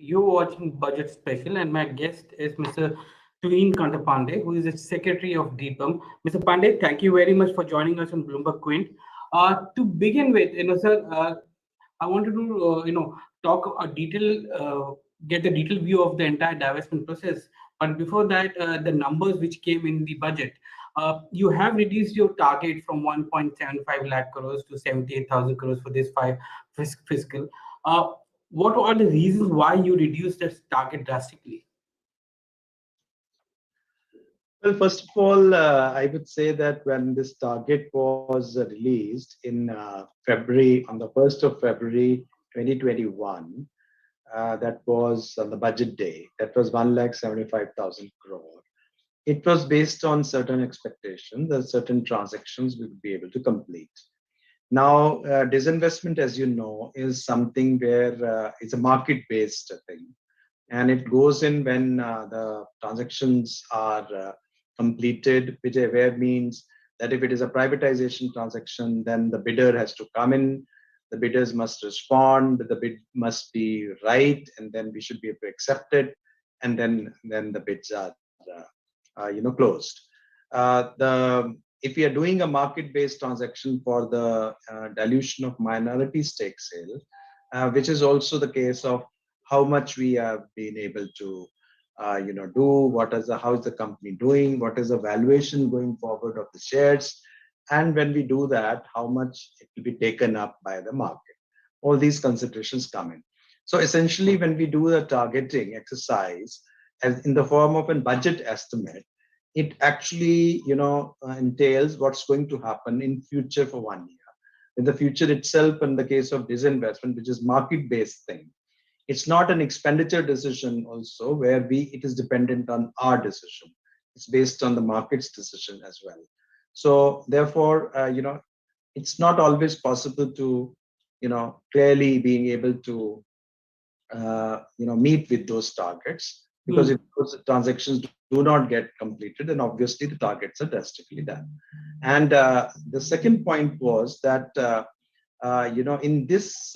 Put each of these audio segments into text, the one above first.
You're watching Budget Special, and my guest is Mr. Tuhin Kanta Pandey, who is the Secretary of DIPAM. Mr. Pandey, thank you very much for joining us on BloombergQuint. To begin with, sir, I wanted to, talk a get a detailed view of the entire divestment process. But before that, the numbers which came in the budget, you have reduced your target from 1.75 lakh crores to 78,000 crores for this fiscal. Uh, what are the reasons why you reduced that target drastically? Well, first of all, I would say that when this target was released in February, on the 1st of February 2021, that was on the budget day, that was 1,75,000 crore. It was based on certain expectations that certain transactions we would be able to complete. Now, disinvestment, as you know, is something where it's a market-based thing, and it goes in when the transactions are completed, which where means that if it is a privatization transaction, then the bidder has to come in, the bidders must respond, the bid must be right, and then we should be able to accept it, and then the bids are closed. If we are doing a market-based transaction for the dilution of minority stake sale, which is also the case of how much we have been able to do, how is the company doing, what is the valuation going forward of the shares, and when we do that, how much it will be taken up by the market. All these considerations come in. So essentially, when we do the targeting exercise as in the form of a budget estimate, it actually entails what's going to happen in future for 1 year. In the future itself, in the case of disinvestment, which is market-based thing, it's not an expenditure decision also where it is dependent on our decision. It's based on the market's decision as well. So therefore, it's not always possible to, clearly being able to, meet with those targets, because if those transactions do not get completed, then obviously the targets are drastically done. And the second point was that, in this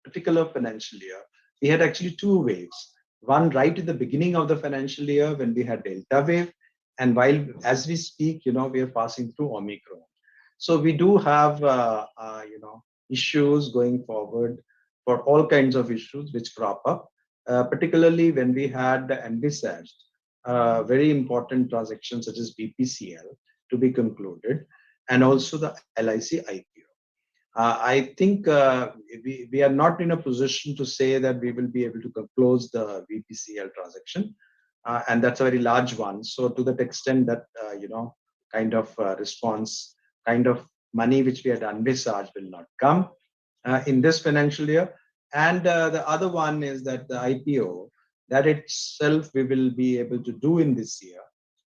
particular financial year, we had actually two waves. One right at the beginning of the financial year when we had Delta wave, and as we speak, we are passing through Omicron. So we do have, issues going forward for all kinds of issues which crop up, particularly when we had envisaged very important transactions such as BPCL to be concluded, and also the LIC IPO. I think we are not in a position to say that we will be able to close the BPCL transaction, and that's a very large one. So to that extent that, kind of response, kind of money which we had envisaged will not come in this financial year. And the other one is that the IPO, that itself we will be able to do in this year,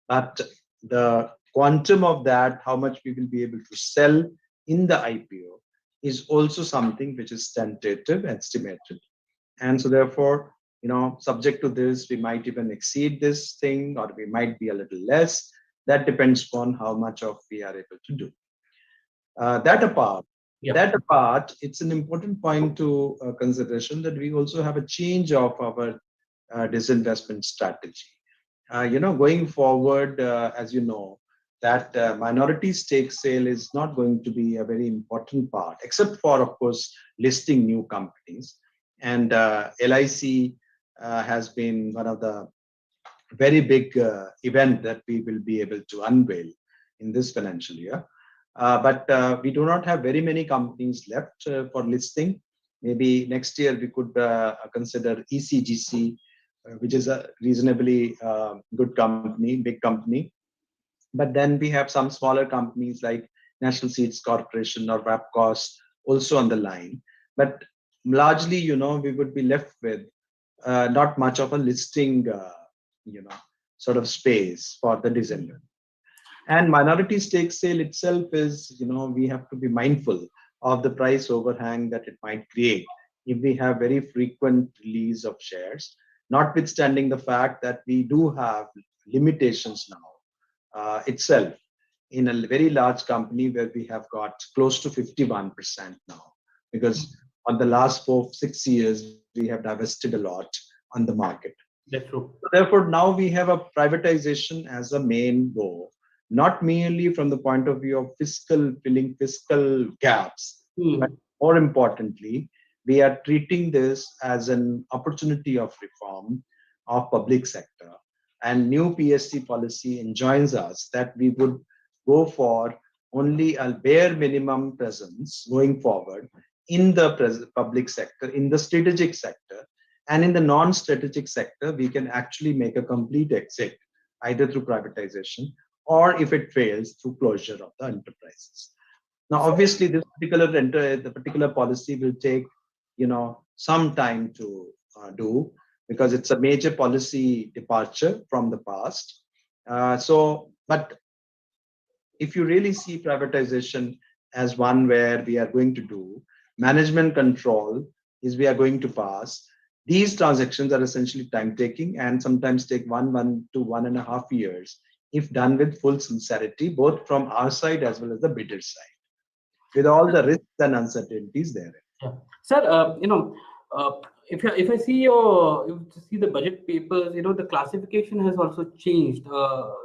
but the quantum of that, how much we will be able to sell in the IPO, is also something which is tentative, estimated. And so therefore, subject to this, we might even exceed this thing, or we might be a little less. That depends upon how much of we are able to do. That apart, it's an important point to consideration that we also have a change of our disinvestment strategy. Going forward, as you know, that minority stake sale is not going to be a very important part, except for, of course, listing new companies. And LIC has been one of the very big event that we will be able to unveil in this financial year. But we do not have very many companies left for listing. Maybe next year we could consider ECGC, which is a reasonably good company, big company. But then we have some smaller companies like National Seeds Corporation or Wapcos also on the line. But largely, we would be left with not much of a listing, sort of space for the disinvestment. And minority stake sale itself is, we have to be mindful of the price overhang that it might create if we have very frequent release of shares, notwithstanding the fact that we do have limitations now itself in a very large company where we have got close to 51% now, because on the last 4-6 years we have divested a lot, on the market. That's true. So therefore, now we have a privatization as a main goal, not merely from the point of view of filling fiscal gaps, but more importantly, we are treating this as an opportunity of reform of public sector. And new PSC policy enjoins us that we would go for only a bare minimum presence going forward in the public sector, in the strategic sector, and in the non-strategic sector, we can actually make a complete exit, either through privatization or if it fails, through closure of the enterprises. Now, obviously, the particular policy will take, some time to do, because it's a major policy departure from the past. But if you really see privatization as one where we are going to do management control, is we are going to pass. These transactions are essentially time taking and sometimes take 1 to 1.5 years if done with full sincerity, both from our side as well as the bidder side, with all the risks and uncertainties there. Yeah. Sir, if I see the budget papers, the classification has also changed.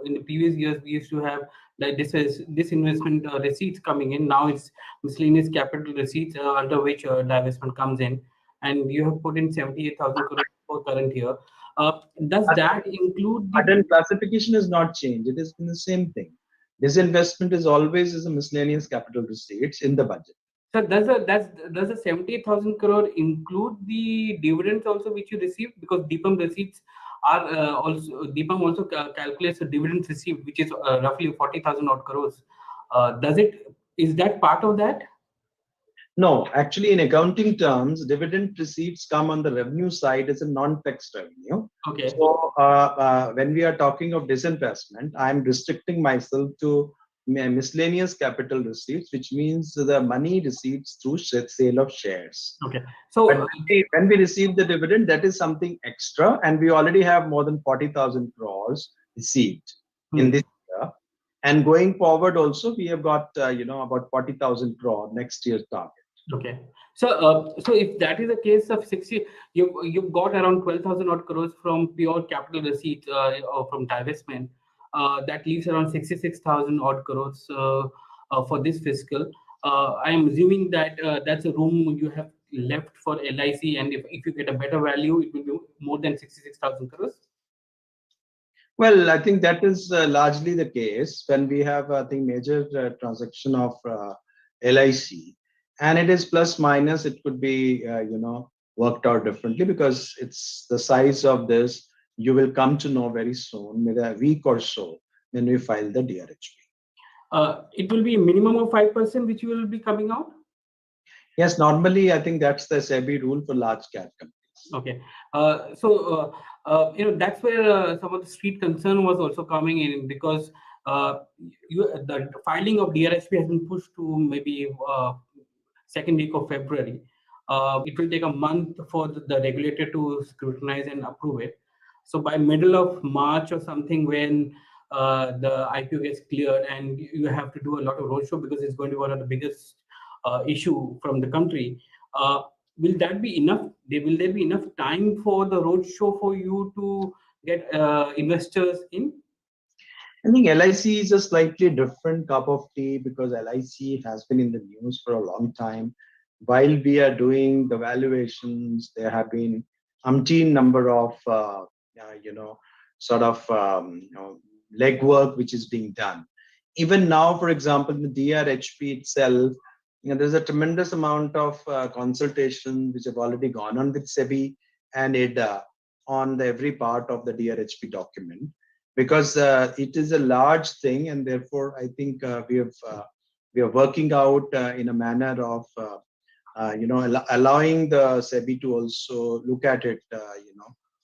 In the previous years, we used to have like disinvestment receipts coming in. Now it's miscellaneous capital receipts under which divestment comes in, and you have put in 78,000 crores for current year. Does that include the? But classification has not changed. It has been the same thing. Disinvestment is always as a miscellaneous capital receipts in the budget. So does the 70,000 crore include the dividends also which you received? Because DIPAM receipts are DIPAM also calculates the dividends received, which is roughly 40,000 odd crores. Is that part of that? No, actually, in accounting terms, dividend receipts come on the revenue side as a non-tax revenue. Okay. So when we are talking of disinvestment, I'm restricting myself to miscellaneous capital receipts, which means the money receipts through sale of shares. Okay. So when we receive the dividend, that is something extra, and we already have more than 40,000 crores received in this year. And going forward, also we have got about 40,000 crore next year's target. Okay. So if that is a case of 60, you've got around 12,000 odd crores from pure capital receipts or from divestment. That leaves around 66,000 odd crores for this fiscal. I am assuming that that's a room you have left for LIC, and if you get a better value, it will be more than 66,000 crores. Well, I think that is largely the case when we have, I think, major transaction of LIC, and it is plus minus. It could be, worked out differently because it's the size of this. You will come to know very soon, maybe a week or so, when we file the DRHP. It will be a minimum of 5%, which will be coming out. Yes, normally I think that's the SEBI rule for large cap companies. Okay, that's where some of the street concern was also coming in, because the filing of DRHP has been pushed to maybe second week of February. It will take a month for the regulator to scrutinize and approve it. So by middle of March or something, when the IPO gets cleared, and you have to do a lot of roadshow because it's going to be one of the biggest issue from the country. Will that be enough? Will there be enough time for the roadshow for you to get investors in? I think LIC is a slightly different cup of tea because LIC has been in the news for a long time. While we are doing the valuations, there have been umpteen number of, legwork which is being done. Even now, for example, in the DRHP itself, there's a tremendous amount of consultation which have already gone on with SEBI and IDA on every part of the DRHP document, because it is a large thing, and therefore I think we are working out in a manner of allowing the SEBI to also look at it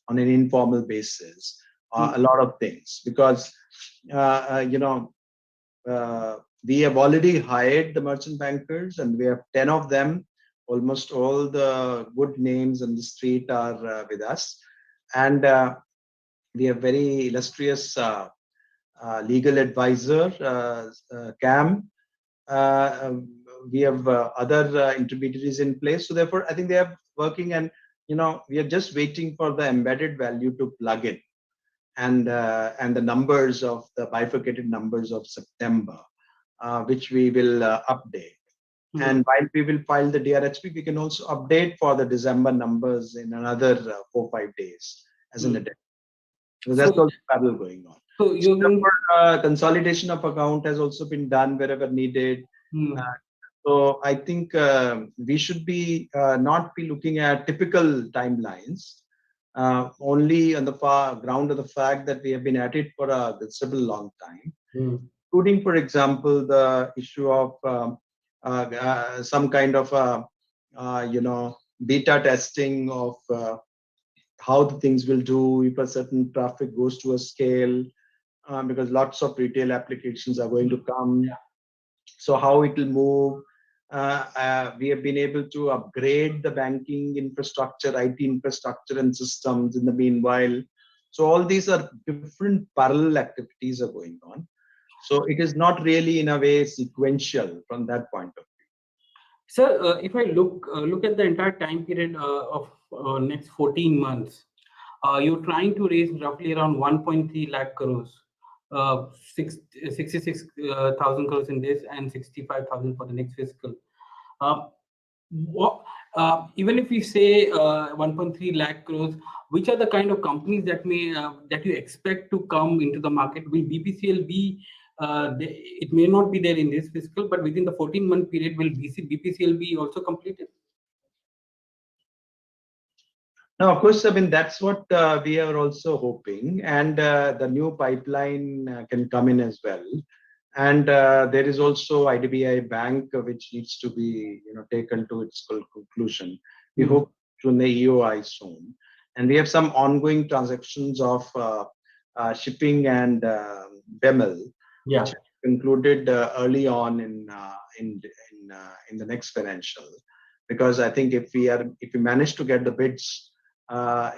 on an informal basis, a lot of things, because we have already hired the merchant bankers, and we have 10 of them. Almost all the good names on the street are with us, and we have very illustrious legal advisor, Cam. We have other intermediaries in place. So therefore, I think they are working, and we are just waiting for the embedded value to plug in, and the numbers of the bifurcated numbers of September, which we will update. And while we will file the DRHP, we can also update for the December numbers in another 4-5 days as an addition. So that's also parallel going on. So Consolidation of account has also been done wherever needed. So I think we should be not be looking at typical timelines, only on the ground of the fact that we have been at it for a considerable long time, including, for example, the issue of some kind of beta testing of how the things will do if a certain traffic goes to a scale, because lots of retail applications are going to come. So how it will move. We have been able to upgrade the banking infrastructure, IT infrastructure and systems in the meanwhile. So all these are different parallel activities are going on. So it is not really in a way sequential from that point of view. Sir, if I look at the entire time period of next 14 months, you're trying to raise roughly around 1.3 lakh crores, 66,000 crores in this and 65,000 for the next fiscal. Even if we say 1.3 lakh crores, which are the kind of companies that that you expect to come into the market? Will BPCL be? It may not be there in this fiscal, but within the 14-month period, will BPCL be also completed? No, of course. I mean, that's what we are also hoping, and the new pipeline can come in as well. And there is also IDBI Bank, which needs to be taken to its conclusion. We hope to the EOI soon, and we have some ongoing transactions of shipping and BEML, which concluded early on in the next financial. Because I think if we manage to get the bids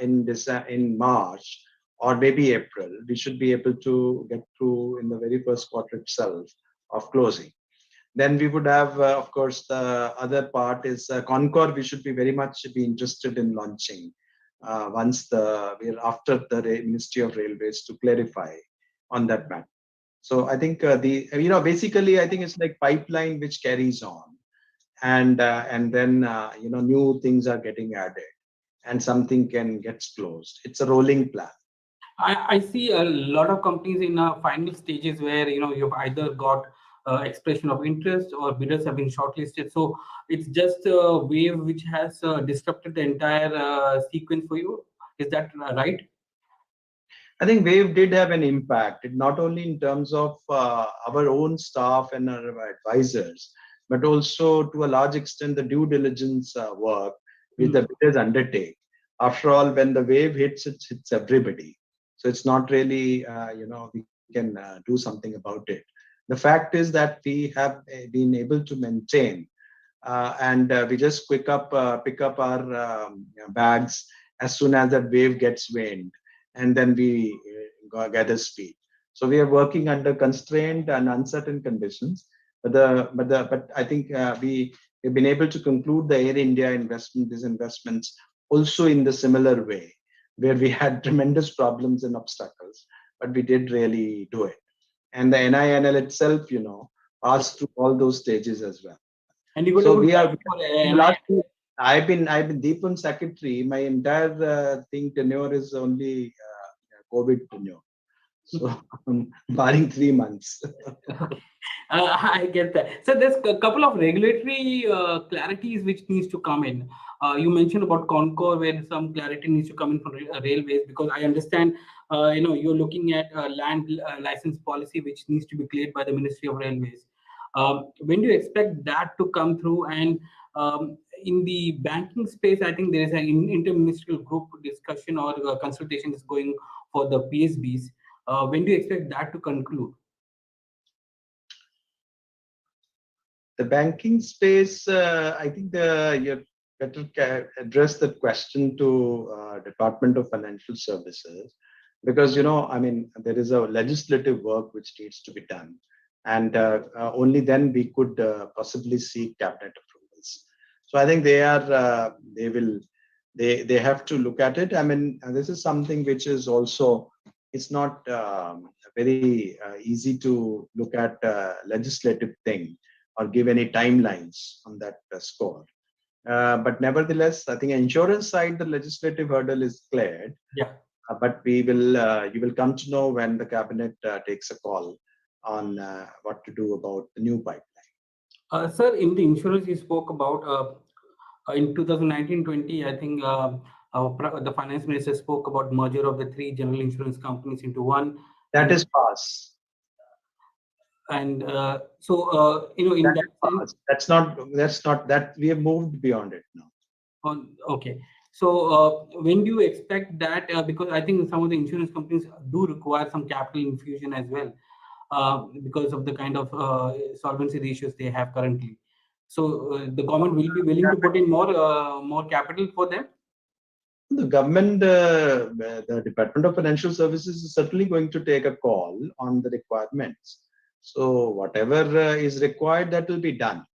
in March or maybe April, we should be able to get through in the very first quarter itself of closing. Then we would have, of course, the other part is Concor. We should be very much be interested in launching once we're after the Ministry of Railways to clarify on that matter. So I think basically I think it's like pipeline which carries on, and then new things are getting added, and something can get closed. It's a rolling plan. I see a lot of companies in final stages where you've either got expression of interest or bidders have been shortlisted. So it's just a wave which has disrupted the entire sequence for you. Is that right? I think wave did have an impact, not only in terms of our own staff and our advisors, but also to a large extent the due diligence work which the bidders undertake. After all, when the wave hits, it hits everybody. So it's not really, we can do something about it. The fact is that we have been able to maintain, and we just pick up our bags as soon as that wave gets waned, and then we gather speed. So we are working under constrained and uncertain conditions. But I think we've been able to conclude the Air India disinvestments also in the similar way, where we had tremendous problems and obstacles, but we did really do it. And the NINL itself, passed through all those stages as well. And you so we are. I've been DIPAM secretary. My entire tenure is only COVID tenure. So barring 3 months. I get that. So there's a couple of regulatory clarities which needs to come in. You mentioned about Concor, where some clarity needs to come in from railways, because I understand, you're looking at a land license policy which needs to be cleared by the Ministry of Railways. When do you expect that to come through? And in the banking space, I think there is an interministerial group discussion or consultation is going for the PSBs. When do you expect that to conclude? The banking space, I think you better address the question to Department of Financial Services, because there is a legislative work which needs to be done, and only then we could possibly seek cabinet approvals. So I think they will they have to look at it. I mean, this is something which is also, it's not very easy to look at legislative thing or give any timelines on that score. But nevertheless, I think insurance side, the legislative hurdle is cleared. Yeah. But we will, you will come to know when the cabinet takes a call on what to do about the new pipeline. Sir, in the insurance you spoke about in 2019-20, I think the finance minister spoke about merger of the three general insurance companies into one. That is pass. And so, in that sense, that's not that we have moved beyond it now. Okay. So when do you expect that? Because I think some of the insurance companies do require some capital infusion as well, because of the kind of solvency ratios they have currently. So the government will be willing to put in more capital for them. The government, the Department of Financial Services is certainly going to take a call on the requirements. So whatever is required, that will be done.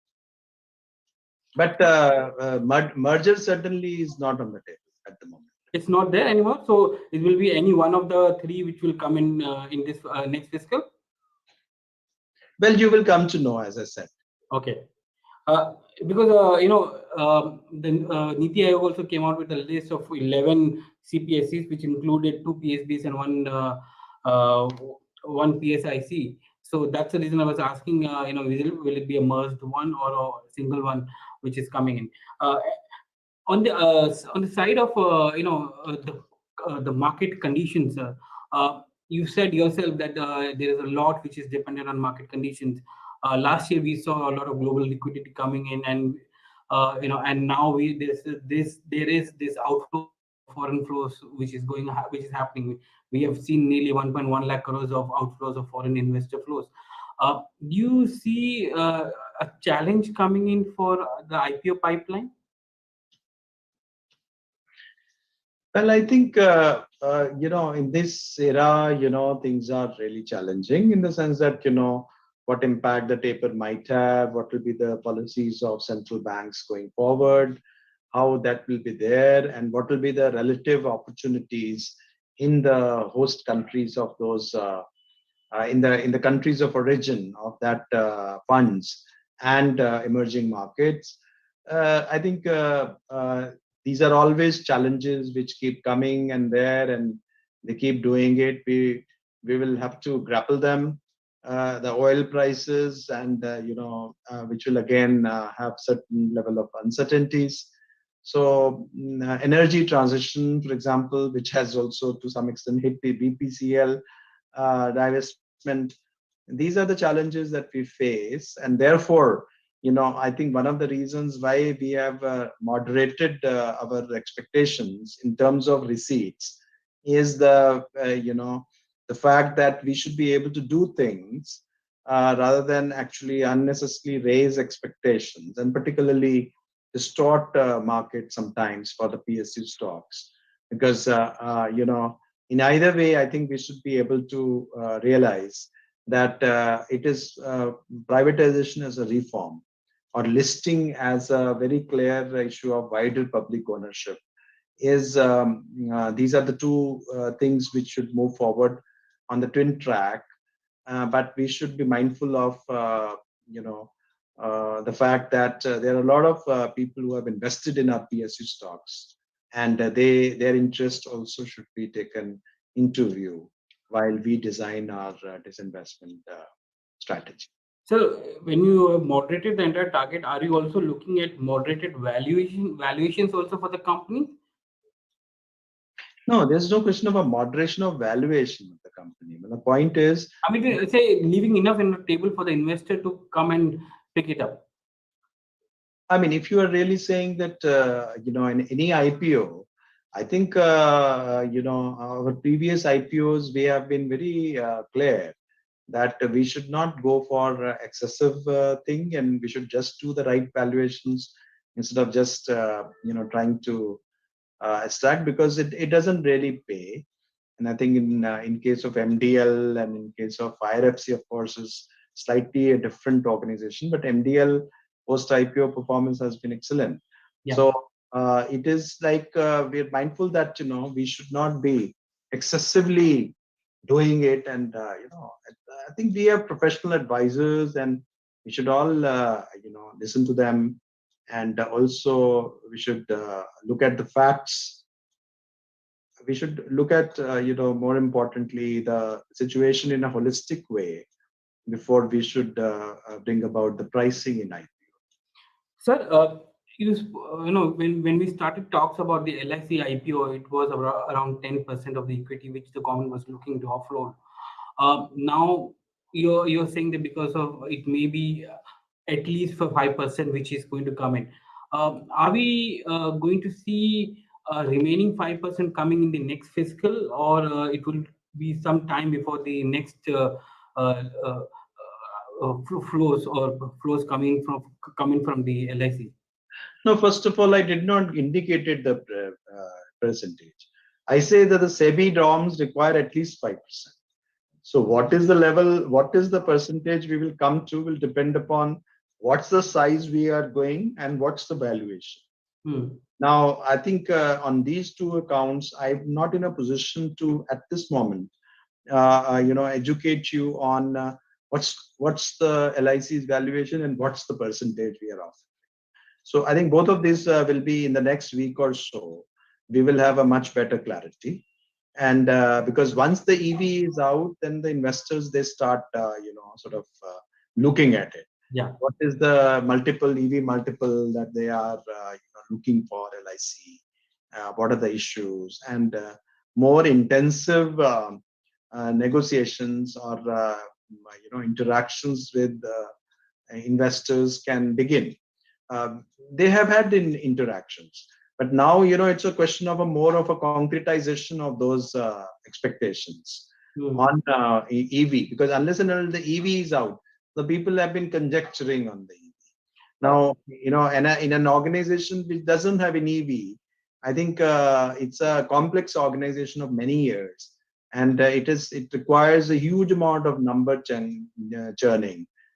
But merger certainly is not on the table at the moment. It's not there anymore. So it will be any one of the three which will come in this next fiscal. Well, you will come to know, as I said. Okay. Because the Niti Aayog also came out with a list of 11 CPSCs, which included 2 PSBs and one PSIC. So that's the reason I was asking. Will it be a merged one or a single one which is coming in? On the side of the market conditions, you said yourself that there is a lot which is dependent on market conditions. Last year we saw a lot of global liquidity coming in, and and now there is this outflow of foreign flows which is happening. We have seen nearly 1.1 lakh crores of outflows of foreign investor flows. Do you see a challenge coming in for the IPO pipeline? Well, I think, in this era, things are really challenging in the sense that, what impact the taper might have, what will be the policies of central banks going forward, how that will be there, and what will be the relative opportunities in the host countries of those, in the countries of origin of that funds and emerging markets. I think these are always challenges which keep coming and there, and they keep doing it. We will have to grapple them. The oil prices, and which will again have certain level of uncertainties. So energy transition, for example, which has also to some extent hit the BPCL divestment. These are the challenges that we face, and therefore, I think one of the reasons why we have moderated our expectations in terms of receipts is the fact that we should be able to do things rather than actually unnecessarily raise expectations, and particularly distort market sometimes for the PSU stocks. Because in either way, I think we should be able to realize that it is privatization as a reform, or listing as a very clear issue of wider public ownership. These are the two things which should move forward on the twin track, but we should be mindful of the fact that there are a lot of people who have invested in our PSU stocks, and their interest also should be taken into view while we design our disinvestment strategy. So when you have moderated the entire target, are you also looking at moderated valuations also for the company? No, there's no question of a moderation of valuation of the company. But the point is, I mean, say leaving enough in the table for the investor to come and pick it up. I mean, if you are really saying that, in any IPO, I think, our previous IPOs, we have been very clear that we should not go for excessive thing, and we should just do the right valuations instead of just, trying to extract, because it doesn't really pay. And I think in case of MDL and in case of IRFC, of course, is slightly a different organization, but MDL post IPO performance has been excellent. Yeah. So It is like we're mindful that we should not be excessively doing it, and I think we have professional advisors, and we should all listen to them, and also we should look at the facts. We should look at more importantly the situation in a holistic way before we should bring about the pricing in IPO. Sir, when we started talks about the LIC IPO, it was around 10% of the equity which the government was looking to offload. Now you're saying that because of it may be at least for 5% which is going to come in. Are we going to see remaining 5% coming in the next fiscal, or it will be some time before the next uh, uh, flows coming from the LIC? No, first of all, I did not indicate the percentage. I say that the SEBI norms require at least 5%. So what is the level, what is the percentage we will come to will depend upon what's the size we are going and what's the valuation. Now, I think on these two accounts, I'm not in a position to, at this moment, educate you on what's the LIC's valuation and what's the percentage we are offering. So I think both of these will be in the next week or so. We will have a much better clarity. And because once the EV is out, then the investors, they start, looking at it. Yeah. What is the EV multiple that they are looking for LIC? What are the issues? And more intensive negotiations or interactions with investors can begin. They have had interactions, but now it's a question of more of a concretization of those expectations on EV, because unless and until the EV is out, the people have been conjecturing on the EV. Now, in an organization which doesn't have an EV, I think it's a complex organization of many years, and it requires a huge amount of number churning,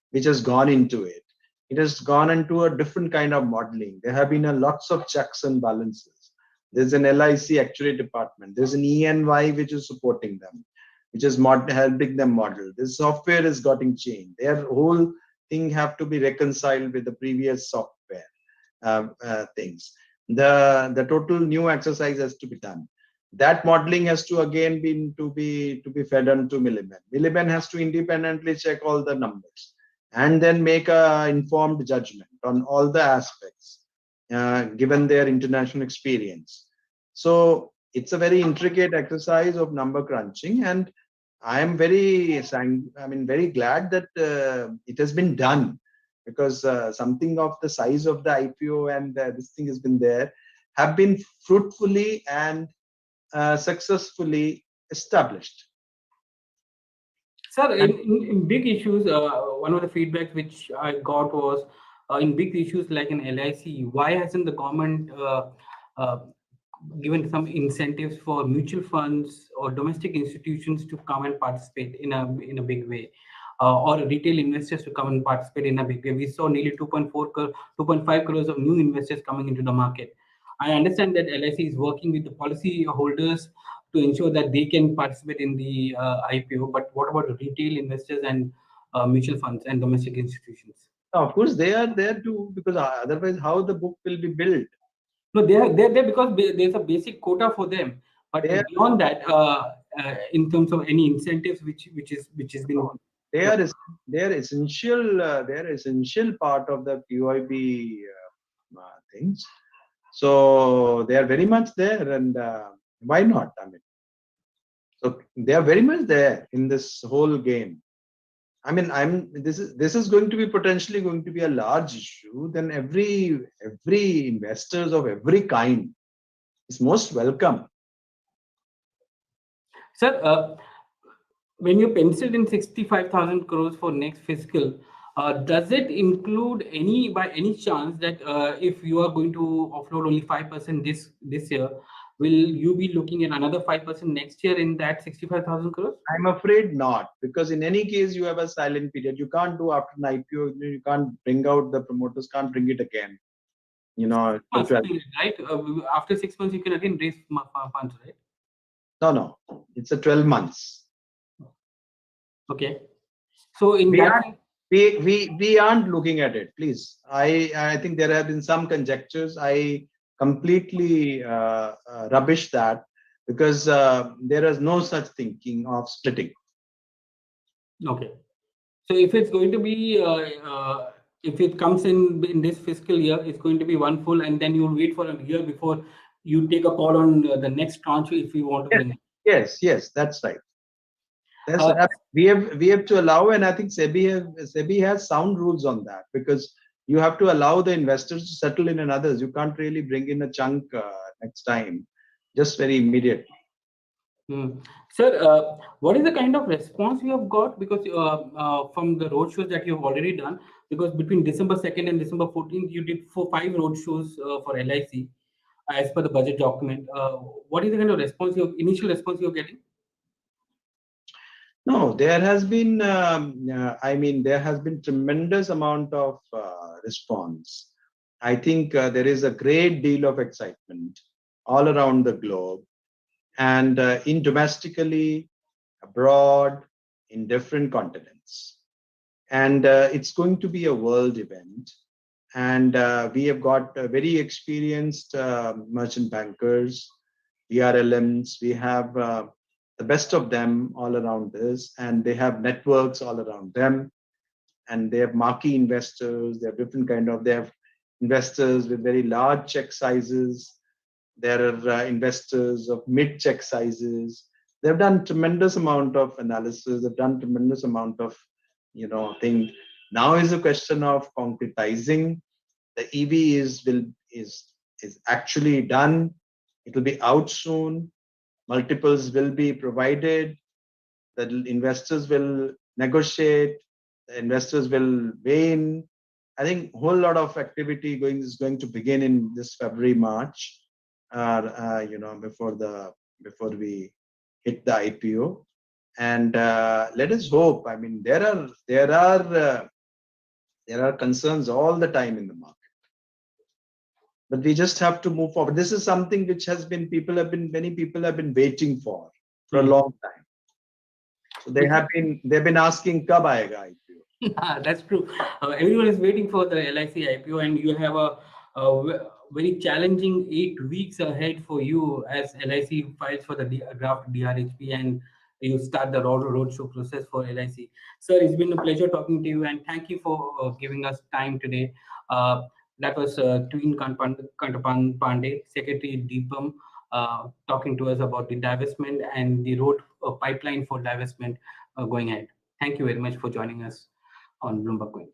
which has gone into it. It has gone into a different kind of modeling. There have been lots of checks and balances. There's an LIC actuary department. There's an ENY which is supporting them, which is helping them model. This software is getting changed. Their whole thing have to be reconciled with the previous software things. The total new exercise has to be done. That modeling has to again be fed on to Milliman. Milliman has to independently check all the numbers and then make a informed judgment on all the aspects, given their international experience. So it's a very intricate exercise of number crunching, and I am very glad that it has been done, because something of the size of the IPO and this thing has been there, have been fruitfully and successfully established. Sir, in big issues, one of the feedbacks which I got was in big issues like an LIC, why hasn't the government uh, given some incentives for mutual funds or domestic institutions to come and participate in a big way, or retail investors to come and participate in a big way? We saw nearly 2.5 crores of new investors coming into the market. I understand that LIC is working with the policy holders to ensure that they can participate in the IPO, but what about retail investors and mutual funds and domestic institutions? Of course, they are there too, because otherwise, how the book will be built? No, they're there because there's a basic quota for them. But beyond that, in terms of any incentives which has been, they are essential. They are essential part of the QIB things. So they are very much there, and why not? I mean, so they are very much there in this whole game. I mean, this is going to be potentially going to be a large issue. Then every investors of every kind is most welcome. Sir, when you penciled in 65,000 crores for next fiscal, does it include by any chance that if you are going to offload only 5% this year, will you be looking at another 5% next year in that 65,000 crores? I'm afraid not, because in any case you have a silent period. You can't do after an IPO. You can't bring out, the promoters can't bring it again. to 12. Period, right? After 6 months, you can again raise funds, right? No, it's a 12 months. Okay. So in We that are we aren't looking at it, please. I think there have been some conjectures. I completely rubbish that, because there is no such thinking of splitting. okay. So if it's going to be if it comes in this fiscal year, it's going to be one full, and then you'll wait for a year before you take a call on the next tranche if you want to bring it. Yes, that's right. Uh, We have to allow, and I think SEBI has sound rules on that, because you have to allow the investors to settle in others. You can't really bring in a chunk next time, just very immediately. Sir, what is the kind of response you have got? Because from the roadshows that you've already done, because between December 2nd and December 14th, you did 5 roadshows for LIC as per the budget document. What is the kind of response initial response you're getting? No, there has been, there has been tremendous amount of response. I think there is a great deal of excitement all around the globe, and in domestically, abroad, in different continents. And it's going to be a world event. And we have got very experienced merchant bankers, VRLMs. We have the best of them all around this, and they have networks all around them. And they have marquee investors. They have different they have investors with very large check sizes. There are investors of mid check sizes. They've done tremendous amount of analysis. They've done tremendous amount of thing. Now is a question of concretizing. The EV is actually done. It will be out soon. Multiples will be provided. The investors will negotiate. The investors will weigh in. I think a whole lot of activity is going to begin in this February, March, before we hit the IPO. And let us hope. I mean, there are concerns all the time in the market, but we just have to move forward. This is something which many people have been waiting for a long time. So they've been asking, "Kab aayega IPO?" That's true. Everyone is waiting for the LIC IPO, and you have a very challenging 8 weeks ahead for you as LIC files for the draft DRHP, and you start the roadshow process for LIC. Sir, it's been a pleasure talking to you, and thank you for giving us time today. That was Tuhin Kanta Pandey, Secretary DIPAM, talking to us about the divestment and the road pipeline for divestment going ahead. Thank you very much for joining us on BloombergQuint.